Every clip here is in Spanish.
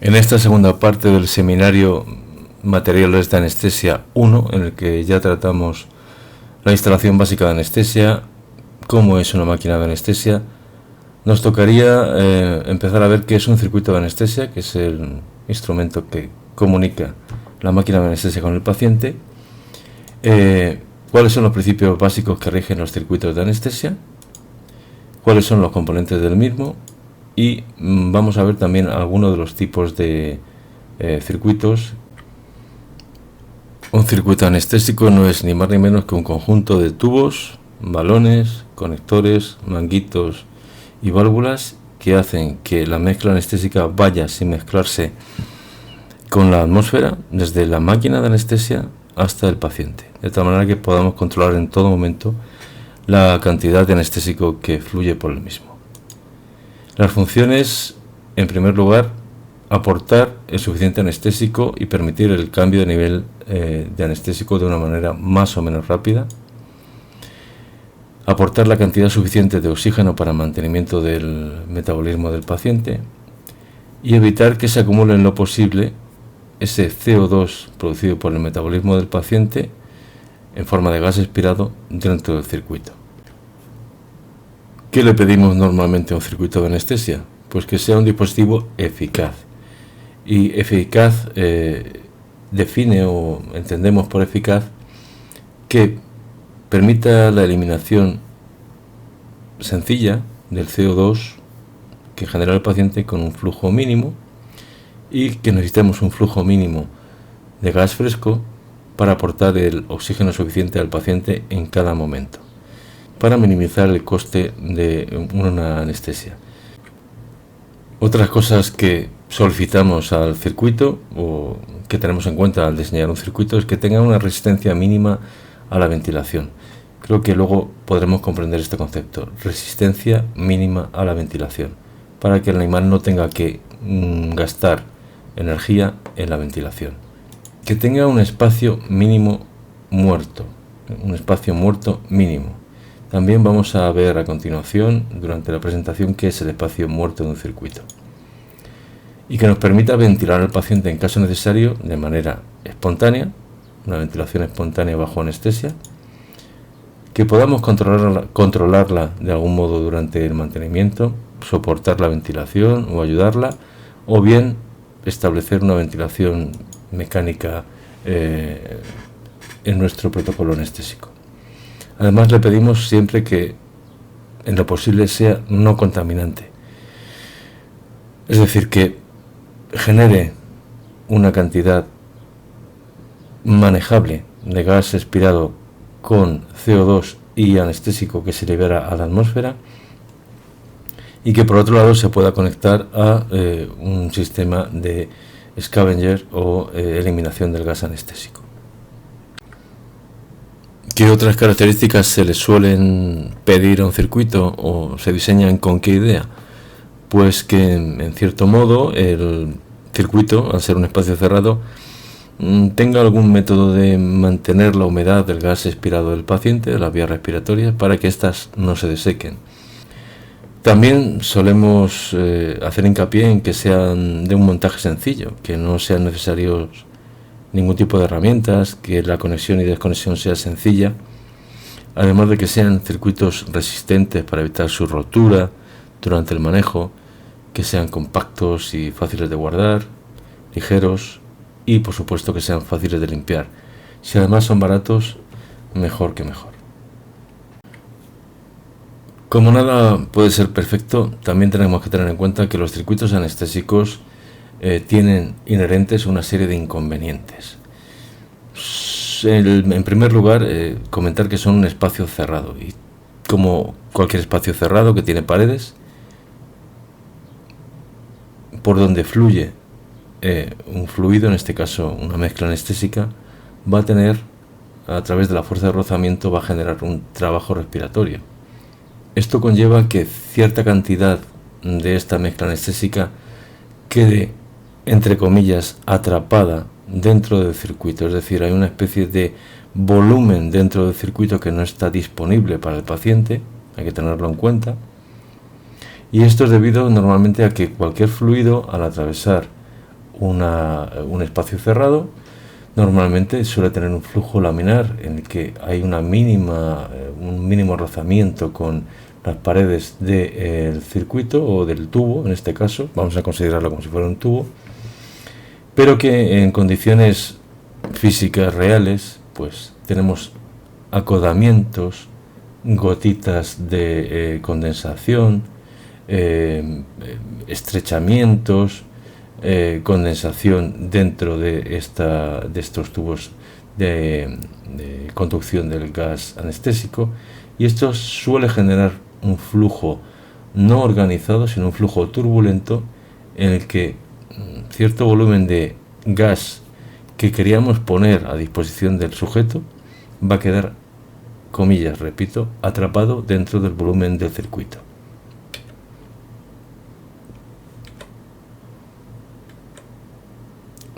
En esta segunda parte del seminario Materiales de Anestesia 1, en el que ya tratamos la instalación básica de anestesia, cómo es una máquina de anestesia, nos tocaría empezar a ver qué es un circuito de anestesia, que es el instrumento que comunica la máquina de anestesia con el paciente, cuáles son los principios básicos que rigen los circuitos de anestesia, cuáles son los componentes del mismo, y vamos a ver también algunos de los tipos de circuitos. Un circuito anestésico no es ni más ni menos que un conjunto de tubos, balones, conectores, manguitos y válvulas que hacen que la mezcla anestésica vaya sin mezclarse con la atmósfera, desde la máquina de anestesia hasta el paciente, de tal manera que podamos controlar en todo momento la cantidad de anestésico que fluye por el mismo. Las funciones, en primer lugar, aportar el suficiente anestésico y permitir el cambio de nivel de anestésico de una manera más o menos rápida, aportar la cantidad suficiente de oxígeno para mantenimiento del metabolismo del paciente y evitar que se acumule en lo posible ese CO2 producido por el metabolismo del paciente en forma de gas expirado dentro del circuito. ¿Qué le pedimos normalmente a un circuito de anestesia? Pues que sea un dispositivo eficaz. Y eficaz define o entendemos por eficaz que permita la eliminación sencilla del CO2 que genera el paciente con un flujo mínimo, y que necesitemos un flujo mínimo de gas fresco para aportar el oxígeno suficiente al paciente en cada momento, para minimizar el coste de una anestesia. Otras cosas que solicitamos al circuito o que tenemos en cuenta al diseñar un circuito es que tenga una resistencia mínima a la ventilación. Creo que luego podremos comprender este concepto, resistencia mínima a la ventilación, para que el animal no tenga que gastar energía en la ventilación. Que tenga un espacio mínimo muerto, un espacio muerto mínimo. También vamos a ver a continuación, durante la presentación, qué es el espacio muerto de un circuito. Y que nos permita ventilar al paciente en caso necesario de manera espontánea, una ventilación espontánea bajo anestesia, que podamos controlarla de algún modo durante el mantenimiento, soportar la ventilación o ayudarla, o bien establecer una ventilación mecánica en nuestro protocolo anestésico. Además, le pedimos siempre que en lo posible sea no contaminante, es decir, que genere una cantidad manejable de gas expirado con CO2 y anestésico que se libera a la atmósfera, y que por otro lado se pueda conectar a un sistema de scavenger o eliminación del gas anestésico. ¿Qué otras características se le suelen pedir a un circuito o se diseñan con qué idea? Pues que en cierto modo el circuito, al ser un espacio cerrado, tenga algún método de mantener la humedad del gas expirado del paciente, de las vías respiratorias, para que éstas no se desequen. También solemos hacer hincapié en que sean de un montaje sencillo, que no sean necesarios ningún tipo de herramientas, que la conexión y desconexión sea sencilla, además de que sean circuitos resistentes para evitar su rotura durante el manejo, que sean compactos y fáciles de guardar, ligeros y por supuesto que sean fáciles de limpiar. Si además son baratos, mejor que mejor. Como nada puede ser perfecto, también tenemos que tener en cuenta que los circuitos anestésicos tienen inherentes una serie de inconvenientes. En primer lugar, comentar que son un espacio cerrado, y como cualquier espacio cerrado que tiene paredes, por donde fluye un fluido, en este caso una mezcla anestésica, va a tener, a través de la fuerza de rozamiento, va a generar un trabajo respiratorio. Esto conlleva que cierta cantidad de esta mezcla anestésica quede, entre comillas, atrapada dentro del circuito, es decir, hay una especie de volumen dentro del circuito que no está disponible para el paciente, hay que tenerlo en cuenta, y esto es debido normalmente a que cualquier fluido, al atravesar un espacio cerrado, normalmente suele tener un flujo laminar en el que hay un mínimo rozamiento con las paredes del circuito o del tubo, en este caso, vamos a considerarlo como si fuera un tubo, pero que en condiciones físicas reales, pues tenemos acodamientos, gotitas de condensación, estrechamientos, condensación dentro de estos tubos de conducción del gas anestésico, y esto suele generar un flujo no organizado, sino un flujo turbulento en el que cierto volumen de gas que queríamos poner a disposición del sujeto va a quedar, comillas, repito, atrapado dentro del volumen del circuito.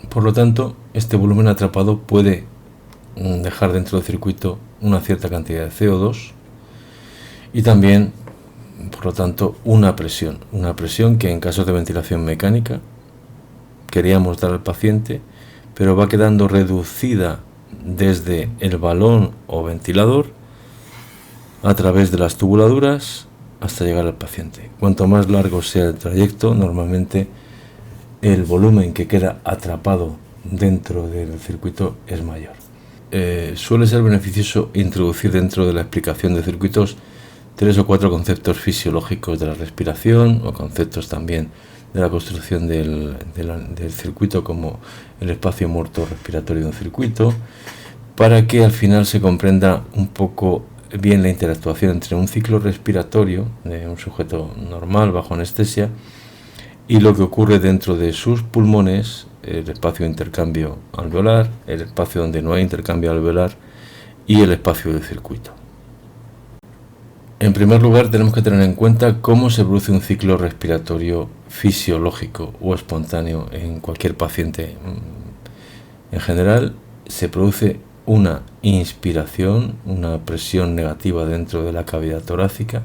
Por lo tanto, este volumen atrapado puede dejar dentro del circuito una cierta cantidad de CO2 y también, por lo tanto, una presión que en casos de ventilación mecánica queríamos dar al paciente, pero va quedando reducida desde el balón o ventilador a través de las tubuladuras hasta llegar al paciente. Cuanto más largo sea el trayecto, normalmente el volumen que queda atrapado dentro del circuito es mayor. Suele ser beneficioso introducir dentro de la explicación de circuitos 3 o 4 conceptos fisiológicos de la respiración, o conceptos también de la construcción del circuito, como el espacio muerto respiratorio de un circuito, para que al final se comprenda un poco bien la interactuación entre un ciclo respiratorio de un sujeto normal bajo anestesia y lo que ocurre dentro de sus pulmones, el espacio de intercambio alveolar, el espacio donde no hay intercambio alveolar y el espacio del circuito. En primer lugar, tenemos que tener en cuenta cómo se produce un ciclo respiratorio fisiológico o espontáneo en cualquier paciente. En general, se produce una inspiración, una presión negativa dentro de la cavidad torácica.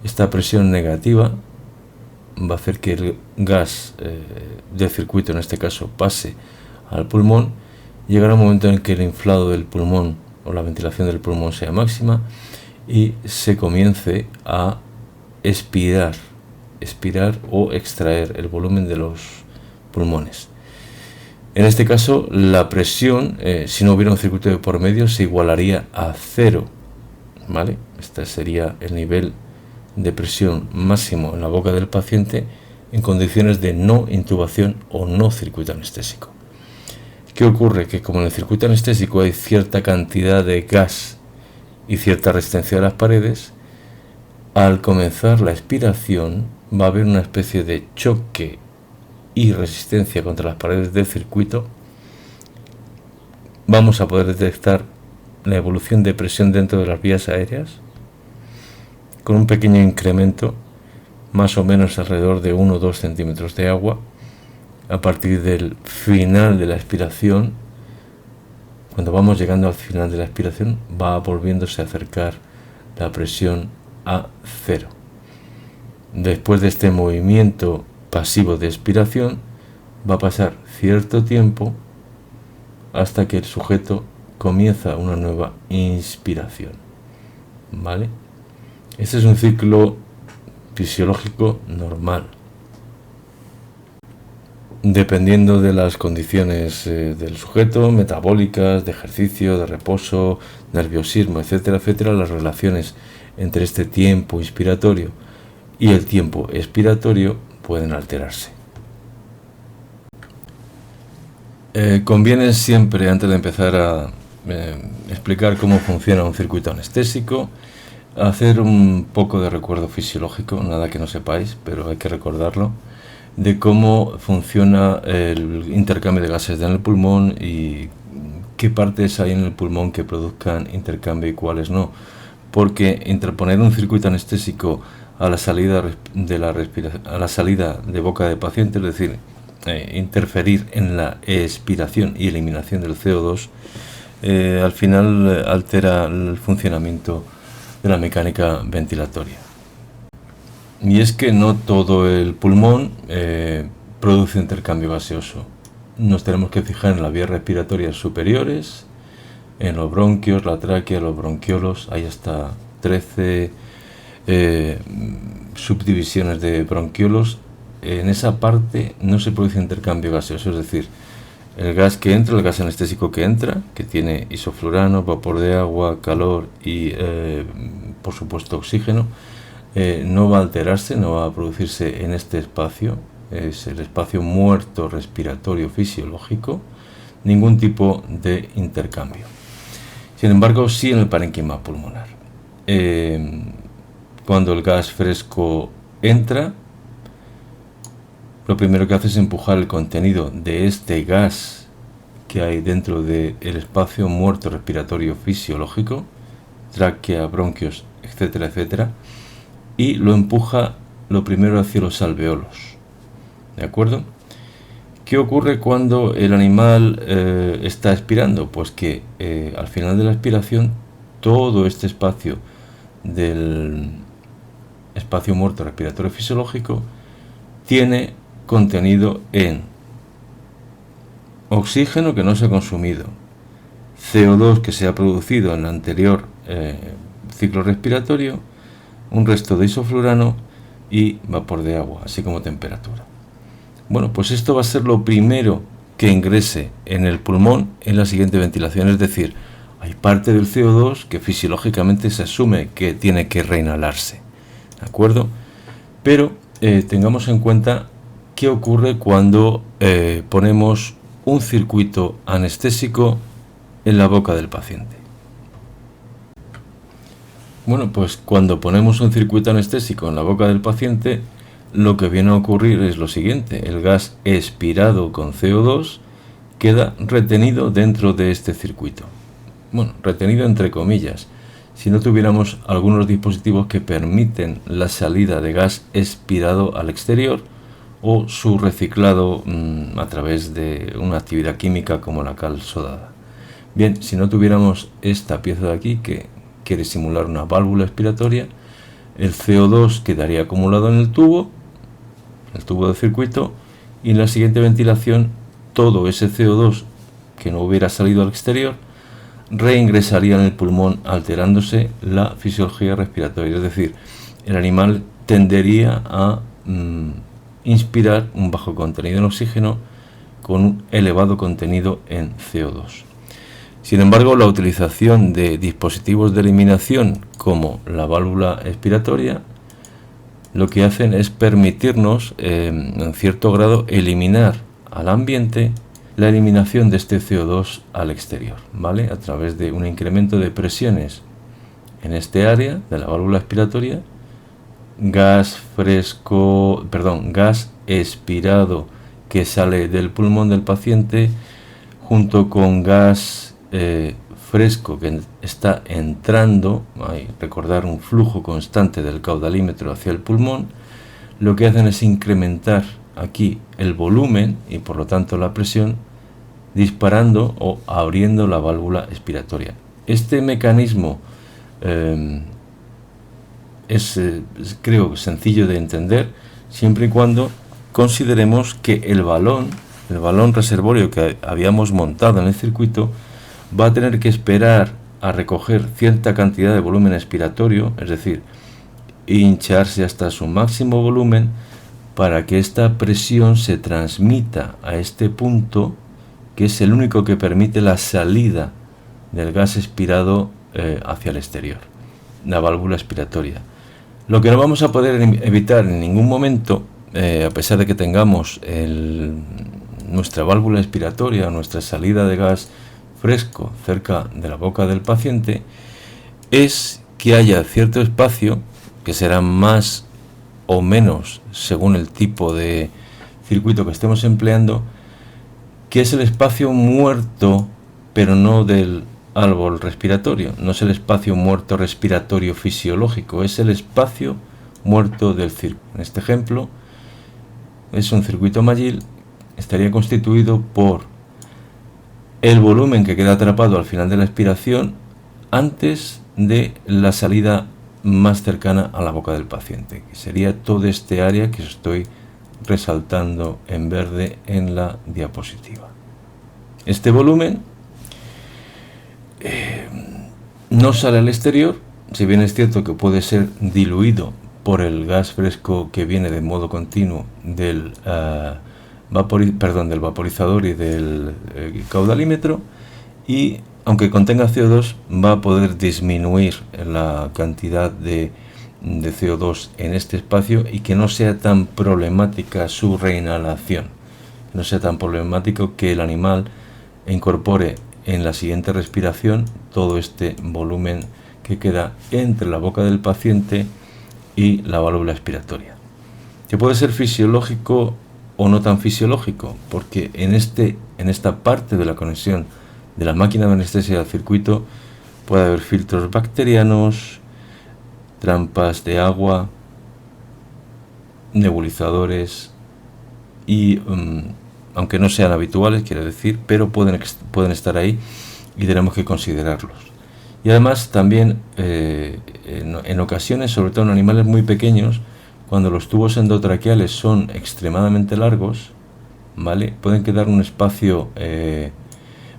Esta presión negativa va a hacer que el gas del circuito, en este caso, pase al pulmón. Llegará un momento en el que el inflado del pulmón o la ventilación del pulmón sea máxima y se comience a expirar o extraer el volumen de los pulmones. En este caso, la presión, si no hubiera un circuito de por medio, se igualaría a 0, ¿vale? Este sería el nivel de presión máximo en la boca del paciente en condiciones de no intubación o no circuito anestésico. ¿Qué ocurre? Que como en el circuito anestésico hay cierta cantidad de gas y cierta resistencia de las paredes, al comenzar la expiración va a haber una especie de choque y resistencia contra las paredes del circuito. Vamos a poder detectar la evolución de presión dentro de las vías aéreas con un pequeño incremento, más o menos alrededor de 1 o 2 centímetros de agua. A partir del final de la expiración, cuando vamos llegando al final de la expiración, va volviéndose a acercar la presión a 0. Después de este movimiento pasivo de expiración, va a pasar cierto tiempo hasta que el sujeto comienza una nueva inspiración, ¿vale? Este es un ciclo fisiológico normal. Dependiendo de las condiciones del sujeto, metabólicas, de ejercicio, de reposo, nerviosismo, etcétera, etcétera, las relaciones entre este tiempo inspiratorio y el tiempo expiratorio pueden alterarse. Conviene siempre, antes de empezar a explicar cómo funciona un circuito anestésico, hacer un poco de recuerdo fisiológico, nada que no sepáis, pero hay que recordarlo, de cómo funciona el intercambio de gases en el pulmón y qué partes hay en el pulmón que produzcan intercambio y cuáles no, porque interponer un circuito anestésico a la salida de boca de paciente, es decir, interferir en la expiración y eliminación del CO2, al final altera el funcionamiento de la mecánica ventilatoria. Y es que no todo el pulmón produce intercambio gaseoso? Nos tenemos que fijar en las vías respiratorias superiores, en los bronquios, la tráquea, los bronquiolos. Hay hasta 13 subdivisiones de bronquiolos. En esa parte no se produce intercambio gaseoso, es decir, el gas que entra, el gas anestésico que entra, que tiene isoflurano, vapor de agua, calor y por supuesto oxígeno, no va a alterarse, no va a producirse en este espacio, es el espacio muerto respiratorio fisiológico, ningún tipo de intercambio. Sin embargo, sí en el parénquima pulmonar. Cuando el gas fresco entra, lo primero que hace es empujar el contenido de este gas que hay dentro del espacio muerto respiratorio fisiológico, tráquea, bronquios, etcétera, etcétera, y lo empuja lo primero hacia los alveolos. ¿De acuerdo? ¿Qué ocurre cuando el animal está expirando? Pues que al final de la expiración todo este espacio del espacio muerto respiratorio fisiológico tiene contenido en oxígeno que no se ha consumido, CO2 que se ha producido en el anterior ciclo respiratorio, un resto de isoflurano y vapor de agua, así como temperatura. Bueno, pues esto va a ser lo primero que ingrese en el pulmón en la siguiente ventilación, es decir, hay parte del CO2 que fisiológicamente se asume que tiene que reinhalarse, ¿de acuerdo? Pero tengamos en cuenta qué ocurre cuando ponemos un circuito anestésico en la boca del paciente. Bueno, pues cuando ponemos un circuito anestésico en la boca del paciente, lo que viene a ocurrir es lo siguiente: el gas expirado con CO2 queda retenido dentro de este circuito. Bueno, retenido entre comillas. Si no tuviéramos algunos dispositivos que permiten la salida de gas expirado al exterior o su reciclado a través de una actividad química como la cal sodada. Bien, si no tuviéramos esta pieza de aquí que quiere simular una válvula expiratoria, el CO2 quedaría acumulado en el tubo del circuito, y en la siguiente ventilación todo ese CO2 que no hubiera salido al exterior reingresaría en el pulmón, alterándose la fisiología respiratoria, es decir, el animal tendería a inspirar un bajo contenido en oxígeno con un elevado contenido en CO2. Sin embargo, la utilización de dispositivos de eliminación como la válvula expiratoria lo que hacen es permitirnos en cierto grado eliminar al ambiente la eliminación de este CO2 al exterior, ¿vale? A través de un incremento de presiones en este área de la válvula expiratoria, gas expirado que sale del pulmón del paciente junto con gas fresco que está entrando, hay que recordar un flujo constante del caudalímetro hacia el pulmón, lo que hacen es incrementar aquí el volumen y por lo tanto la presión, disparando o abriendo la válvula expiratoria. Este mecanismo es creo sencillo de entender siempre y cuando consideremos que el balón reservorio que habíamos montado en el circuito va a tener que esperar a recoger cierta cantidad de volumen expiratorio, es decir, hincharse hasta su máximo volumen para que esta presión se transmita a este punto, que es el único que permite la salida del gas expirado hacia el exterior, la válvula expiratoria. Lo que no vamos a poder evitar en ningún momento, a pesar de que tengamos nuestra válvula expiratoria, nuestra salida de gas fresco cerca de la boca del paciente, es que haya cierto espacio, que será más o menos según el tipo de circuito que estemos empleando, que es el espacio muerto, pero no del árbol respiratorio, no es el espacio muerto respiratorio fisiológico, es el espacio muerto del circuito. En este ejemplo es un circuito Magil, estaría constituido por el volumen que queda atrapado al final de la expiración antes de la salida más cercana a la boca del paciente, que sería todo este área que os estoy resaltando en verde en la diapositiva. Este volumen no sale al exterior, si bien es cierto que puede ser diluido por el gas fresco que viene de modo continuo del vaporizador y del caudalímetro, y aunque contenga CO2 va a poder disminuir la cantidad de CO2 en este espacio y que no sea tan problemática su reinhalación, no sea tan problemático que el animal incorpore en la siguiente respiración todo este volumen que queda entre la boca del paciente y la válvula expiratoria, que puede ser fisiológico o no tan fisiológico, porque en esta parte de la conexión de la máquina de anestesia al circuito puede haber filtros bacterianos, trampas de agua, nebulizadores y aunque no sean habituales, quiero decir, pero pueden estar ahí y tenemos que considerarlos. Y además también en ocasiones, sobre todo en animales muy pequeños, cuando los tubos endotraqueales son extremadamente largos, ¿vale?, pueden quedar un espacio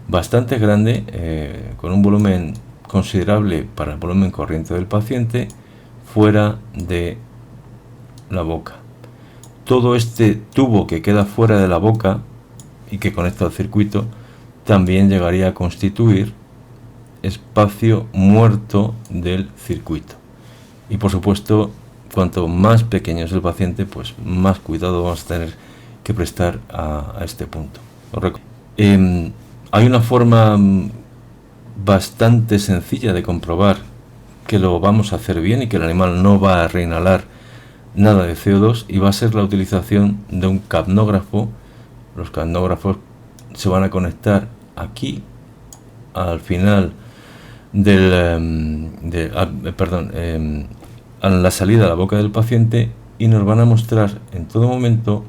bastante grande, con un volumen considerable para el volumen corriente del paciente, fuera de la boca. Todo este tubo que queda fuera de la boca y que conecta al circuito también llegaría a constituir espacio muerto del circuito. Y por supuesto, cuanto más pequeño es el paciente, pues más cuidado vamos a tener que prestar a este punto. Hay una forma bastante sencilla de comprobar que lo vamos a hacer bien y que el animal no va a reinhalar nada de CO2, y va a ser la utilización de un capnógrafo. Los capnógrafos se van a conectar aquí al final a la salida a la boca del paciente, y nos van a mostrar en todo momento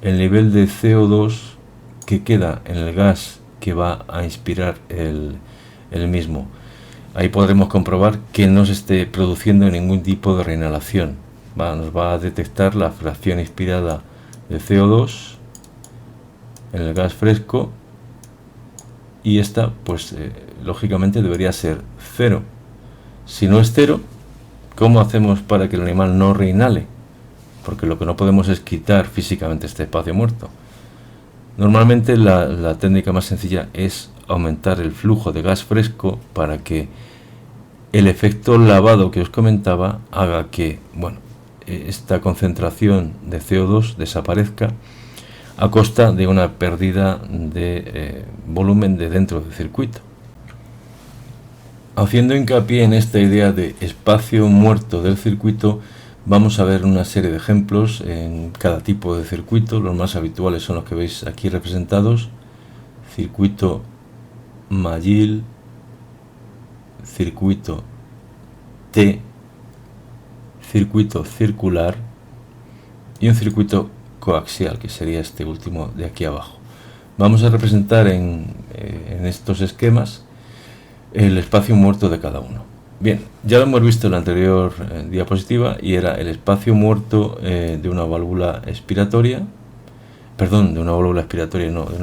el nivel de CO2 que queda en el gas que va a inspirar el mismo. Ahí podremos comprobar que no se esté produciendo ningún tipo de reinhalación. Nos va a detectar la fracción inspirada de CO2 en el gas fresco, y esta pues lógicamente debería ser 0. Si no es 0, ¿cómo hacemos para que el animal no reinhale? Porque lo que no podemos es quitar físicamente este espacio muerto. Normalmente la técnica más sencilla es aumentar el flujo de gas fresco para que el efecto lavado que os comentaba haga que, bueno, esta concentración de CO2 desaparezca a costa de una pérdida de volumen de dentro del circuito. Haciendo hincapié en esta idea de espacio muerto del circuito, vamos a ver una serie de ejemplos en cada tipo de circuito. Los más habituales son los que veis aquí representados: circuito Magil, circuito T, circuito circular y un circuito coaxial, que sería este último de aquí abajo. Vamos a representar en estos esquemas el espacio muerto de cada uno. Bien, ya lo hemos visto en la anterior diapositiva, y era el espacio muerto de una válvula expiratoria, de una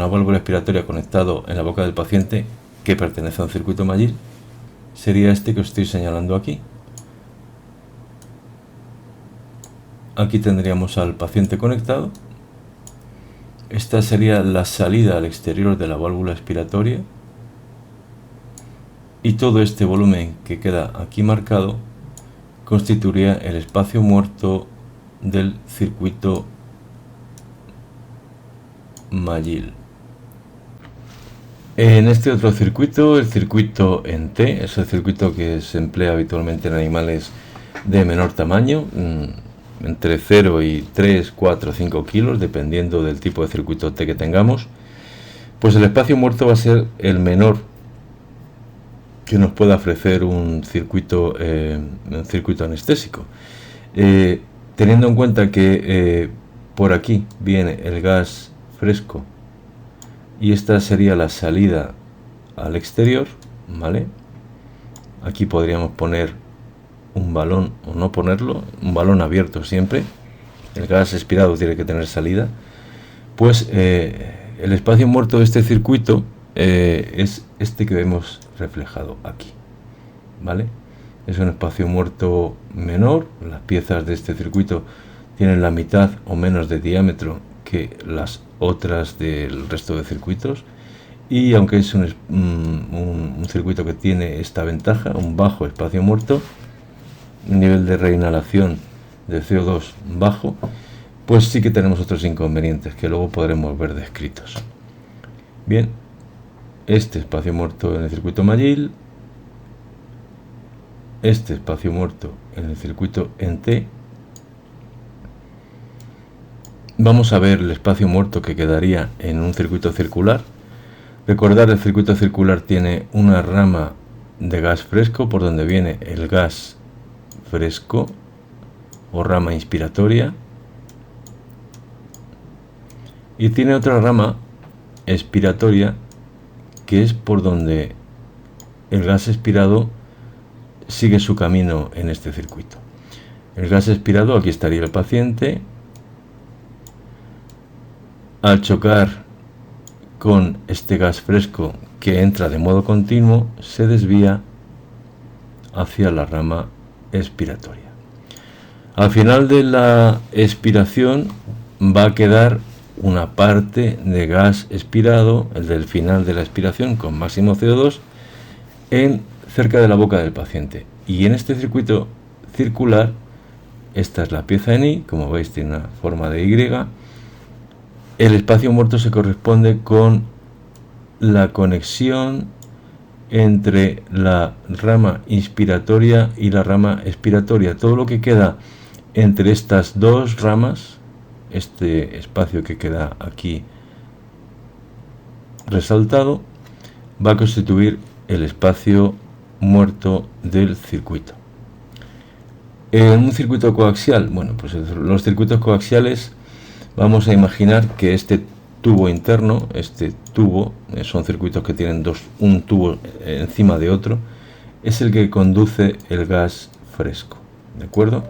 válvula expiratoria conectado en la boca del paciente que pertenece a un circuito Magil. Sería este que os estoy señalando aquí. Aquí tendríamos al paciente conectado. Esta sería la salida al exterior de la válvula expiratoria, y todo este volumen que queda aquí marcado constituiría el espacio muerto del circuito Magil. En este otro circuito, el circuito en T, es el circuito que se emplea habitualmente en animales de menor tamaño, entre 0 y 3, 4, 5 kilos, dependiendo del tipo de circuito T que tengamos. Pues el espacio muerto va a ser el menor que nos pueda ofrecer un circuito anestésico, teniendo en cuenta que por aquí viene el gas fresco y esta sería la salida al exterior, ¿vale? Aquí podríamos poner un balón o no ponerlo, un balón abierto siempre, el gas expirado tiene que tener salida, pues el espacio muerto de este circuito es este que vemos reflejado aquí, ¿vale? Es un espacio muerto menor. Las piezas de este circuito tienen la mitad o menos de diámetro que las otras del resto de circuitos, y aunque es un circuito que tiene esta ventaja, un bajo espacio muerto, un nivel de reinhalación de CO2 bajo, pues sí que tenemos otros inconvenientes que luego podremos ver descritos. Bien, este espacio muerto en el circuito Magil, este espacio muerto en el circuito NT. Vamos a ver el espacio muerto que quedaría en un circuito circular. Recordar, el circuito circular tiene una rama de gas fresco por donde viene el gas fresco o rama inspiratoria, y tiene otra rama expiratoria que es por donde el gas expirado sigue su camino en este circuito. El gas expirado, aquí estaría el paciente, al chocar con este gas fresco que entra de modo continuo, se desvía hacia la rama expiratoria. Al final de la expiración va a quedar una parte de gas expirado, el del final de la expiración con máximo CO2, cerca de la boca del paciente. Y en este circuito circular, esta es la pieza en I, como veis tiene una forma de Y. El espacio muerto se corresponde con la conexión entre la rama inspiratoria y la rama expiratoria. Todo lo que queda entre estas dos ramas, este espacio que queda aquí resaltado, va a constituir el espacio muerto del circuito. En un circuito coaxial, bueno, pues los circuitos coaxiales, vamos a imaginar que este tubo interno, son circuitos que tienen un tubo encima de otro, es el que conduce el gas fresco, ¿de acuerdo?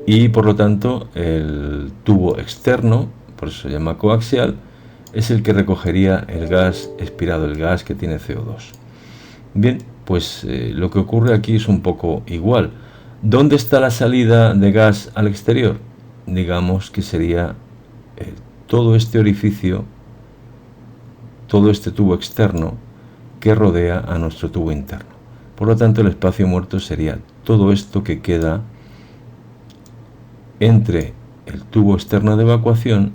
Y por lo tanto el tubo externo, por eso se llama coaxial, es el que recogería el gas expirado, el gas que tiene CO2. Bien, pues lo que ocurre aquí es un poco igual. ¿Dónde está la salida de gas al exterior? Digamos que sería todo este orificio, todo este tubo externo que rodea a nuestro tubo interno. Por lo tanto, el espacio muerto sería todo esto que queda entre el tubo externo de evacuación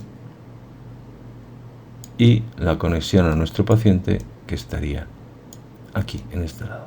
y la conexión a nuestro paciente, que estaría aquí, en este lado.